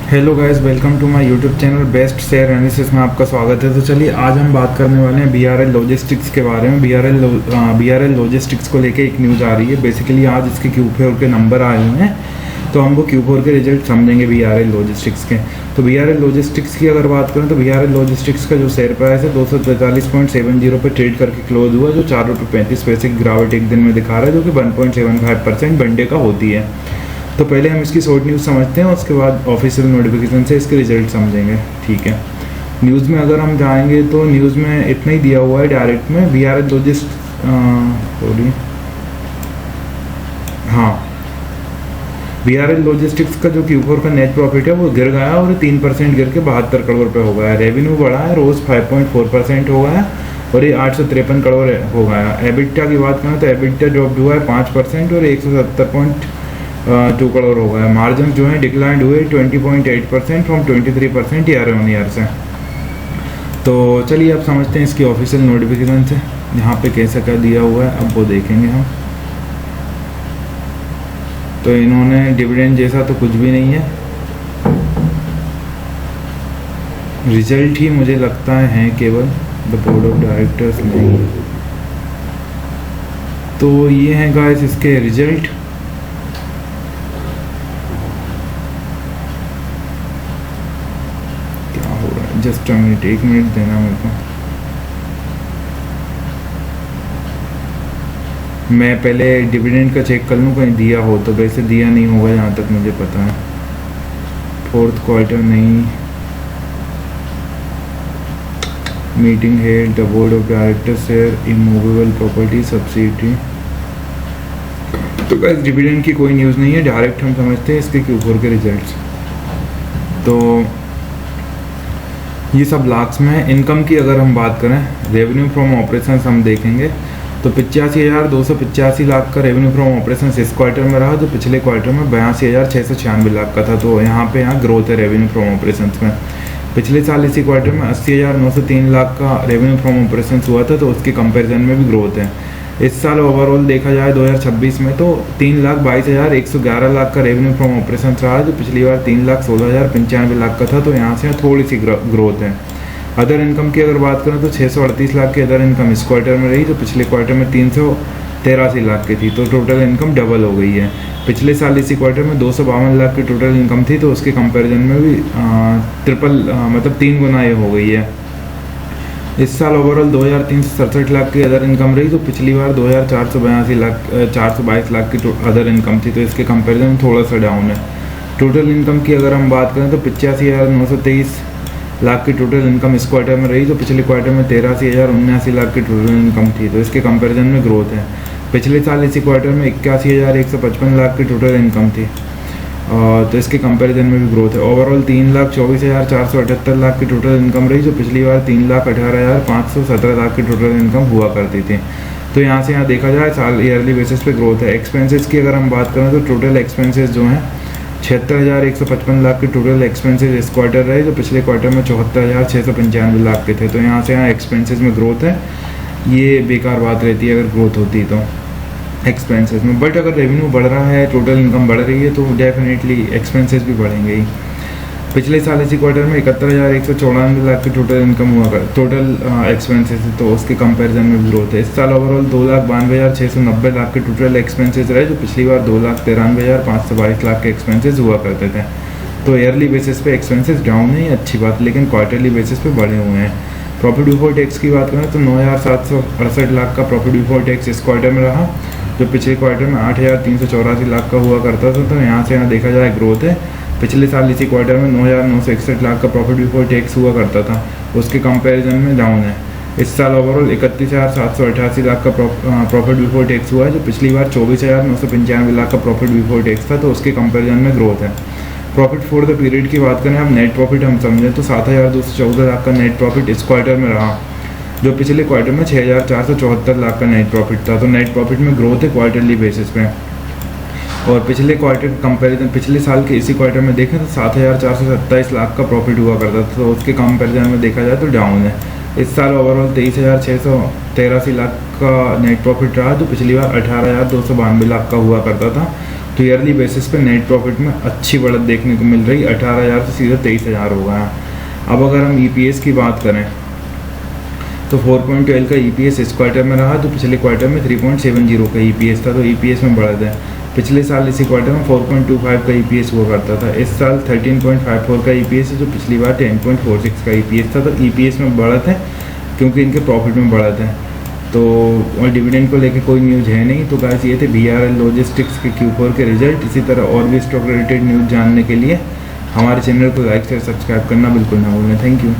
Hello guys, welcome to my YouTube channel best share analysis में आपका स्वागत है। तो चलिए आज हम बात करने वाले हैं बीआरएल लॉजिस्टिक्स के बारे में। बीआरएल लॉजिस्टिक्स को लेके एक न्यूज़ आ रही है। बेसिकली आज इसके Q4 के नंबर आए हुए हैं, तो हम वो Q4 के रिजल्ट समझेंगे बीआरएल लॉजिस्टिक्स के। तो बीआरएल लॉजिस्टिक्स की अगर बात करें तो बीआरएल लॉजिस्टिक्स का जो शेयर प्राइस है 243.70 पे ट्रेड करके क्लोज हुआ, जो ₹4.35 की गिरावट एक दिन में दिखा रहा है, जो कि 1.75% वनडे का होती है। तो पहले हम इसकी शॉर्ट न्यूज़ समझते हैं, उसके बाद ऑफिशियल नोटिफिकेशन से इसके रिजल्ट समझेंगे। ठीक है, न्यूज़ में अगर हम जाएंगे तो न्यूज़ में इतना ही दिया हुआ है डायरेक्ट में। बीआरएल लॉजिस्टिक्स का जो Q4 का नेट प्रॉफिट है वो गिर गया और 3% गिर के 72 करोड़ रुपये हो गया। रेवेन्यू बढ़ा है, रोज 5.4% हो गया और ये 853 करोड़ हो गया। एबिटा की बात करें तो एबिटा ड्रॉप हुआ है 5% और 170.2 करोड़ हो गया। मार्जिन जो है डिक्लाइंड हुए 20.8% फ्रॉम 23% ईयर ऑन ईयर से। तो चलिए अब समझते हैं इसकी ऑफिशियल नोटिफिकेशन से, यहाँ पे कैसा क्या दिया हुआ है अब वो देखेंगे हम। तो इन्होंने डिविडेंड जैसा तो कुछ भी नहीं है, रिजल्ट ही मुझे लगता है केवल द बोर्ड ऑफ डायरेक्टर्स नहीं। तो ये हैं गाइस इसके रिजल्ट। जस्ट मिनट, 1 मिनट देना मेरे को। मैं पहले डिविडेंड का चेक कर लूँ कहीं दिया हो तो, वैसे दिया नहीं होगा जहाँ तक मुझे पता है। 4th क्वार्टर नहीं। Meeting head the board of director share immovable property subsidy. तो गाइस डिविडेंड की कोई न्यूज़ नहीं है, डायरेक्ट हम समझते हैं इसके Q4 के रिजल्ट्स। तो ये सब लाख्स में है। इनकम की अगर हम बात करें, रेवेन्यू फ्रॉम ऑपरेशंस हम देखेंगे तो 85,285 लाख का रेवेन्यू फ्रॉम ऑपरेशंस इस क्वार्टर में रहा, जो पिछले क्वार्टर में 82,696 लाख का था। तो यहाँ ग्रोथ है रेवेन्यू फ्रॉम ऑपरेशंस में। पिछले साल इसी क्वार्टर में 80,903 लाख का रेवेन्यू फ्रॉम ऑपरेशंस हुआ था, तो उसके कंपैरिजन में भी ग्रोथ है। इस साल ओवरऑल देखा जाए 2026 में तो 3,22,111 लाख का रेवेन्यू फ्रॉम ऑपरेशन रहा, जो पिछली बार 3,16,095 लाख का था। तो यहाँ से थोड़ी सी ग्रोथ है। अदर इनकम की अगर बात करें तो 638 लाख की अदर इनकम इस क्वार्टर में रही, जो पिछले क्वार्टर में 383 लाख की थी। तो टोटल इनकम डबल हो गई है। पिछले साल इसी क्वार्टर में 252 लाख की टोटल इनकम थी, तो उसके कंपैरिजन में भी मतलब 3 गुना ये हो गई है। इस साल ओवरऑल 2,367 लाख की अदर इनकम रही, तो पिछली बार 422 लाख की अदर इनकम थी, तो इसके कंपैरिजन में थोड़ा सा डाउन है। टोटल इनकम की अगर हम बात करें तो 85,923 लाख की टोटल इनकम इस क्वार्टर में रही, तो पिछले क्वार्टर में 83,079 लाख की टोटल इनकम थी, तो इसके कंपैरिजन में ग्रोथ है। पिछले साल इसी क्वार्टर में 81,155 लाख की टोटल इनकम थी, तो इसके कंपैरिजन में भी ग्रोथ है। ओवरऑल 3,24,478 लाख की टोटल इनकम रही, जो पिछली बार 3,18,517 लाख की टोटल इनकम हुआ करती थी। तो यहाँ से देखा जाए साल ईयरली बेसिस पे ग्रोथ है। एक्सपेंसेस की अगर हम बात करें तो टोटल एक्सपेंसेस जो हैं 76,155 लाख के टोटल एक्सपेंसेस इस क्वार्टर रहे, जो पिछले क्वार्टर में 74,695 लाख के थे। तो यहाँ से एक्सपेंसेस में ग्रोथ है। ये बेकार बात रहती है अगर ग्रोथ होती तो एक्सपेंसेस में, बट अगर रेवेन्यू बढ़ रहा है, टोटल इनकम बढ़ रही है, तो डेफिनेटली एक्सपेंसेस भी बढ़ेंगे ही। पिछले साल इसी क्वार्टर में 71,194 लाख की टोटल इनकम हुआ कर टोटल एक्सपेंसेस, तो उसके कंपैरिजन में ग्रोथ है। इस साल ओवरऑल 2,92,690 लाख के टोटल एक्सपेंसेस रहे, जो पिछली बार 2,93,522 लाख के एक्सपेंसेस हुआ करते थे। तो ईयरली बेसिस पे एक्सपेंसेस डाउन है, अच्छी बात, लेकिन क्वार्टरली बेसिस पे बढ़े हुए हैं। प्रॉफिट बिफोर टैक्स की बात करें तो 9,768 लाख का प्रॉफिट बिफोर टैक्स इस क्वार्टर में रहा, जो पिछले क्वार्टर में 8,384 लाख का हुआ करता था। तो यहाँ से देखा जाए ग्रोथ है। पिछले साल इसी क्वार्टर में 9,961 लाख का प्रॉफिट बिफोर टैक्स हुआ करता था, उसके कंपैरिजन में डाउन है। इस साल ओवरऑल 31,788 लाख का प्रॉफिट बिफोर टैक्स हुआ है, जो पिछली बार 24,995 लाख का प्रॉफिट बिफोर टैक्स था, तो उसके कंपैरिजन में ग्रोथ है। प्रॉफिट फॉर द पीरियड की बात करें, अब नेट प्रॉफिट हम समझें तो 7,214 लाख का नेट प्रॉफिट इस क्वार्टर में रहा, जो पिछले क्वार्टर में 6,474 लाख का नेट प्रॉफिट था। तो नेट प्रॉफिट में ग्रोथ है क्वार्टरली बेसिस पे। और पिछले क्वार्टर कंपैरिजन पिछले साल के इसी क्वार्टर में देखें तो 7,427 लाख का प्रॉफिट हुआ करता था, तो उसके कंपैरिजन में देखा जाए तो डाउन है। इस साल ओवरऑल 23,683 लाख का नेट प्रॉफिट रहा, जो पिछली बार 18,292 लाख का हुआ करता था, तो ईयरली बेसिस पे नेट प्रॉफिट में अच्छी बढ़त देखने को मिल रही, 18,000 से सीधा 23,000 हो गया। अब अगर हम EPS की बात करें तो 4.12 का EPS इस क्वार्टर में रहा, तो पिछले क्वार्टर में 3.70 का EPS था, तो EPS में बढ़त है। पिछले साल इसी क्वार्टर में 4.25 का EPS हुआ करता था, इस साल 13.54 का EPS है, जो पिछली बार 10.46 का EPS था। तो EPS में बढ़त है क्योंकि इनके प्रॉफिट में बढ़त है। तो और डिविडेंड को लेके कोई न्यूज़ है नहीं। तो गाइस ये थे VRL लॉजिस्टिक्स के Q4 के रिजल्ट। इसी तरह और भी स्टॉक रिलेटेड न्यूज़ जानने के लिए हमारे चैनल को लाइक शेयर सब्सक्राइब करना बिल्कुल ना भूलें। Thank you.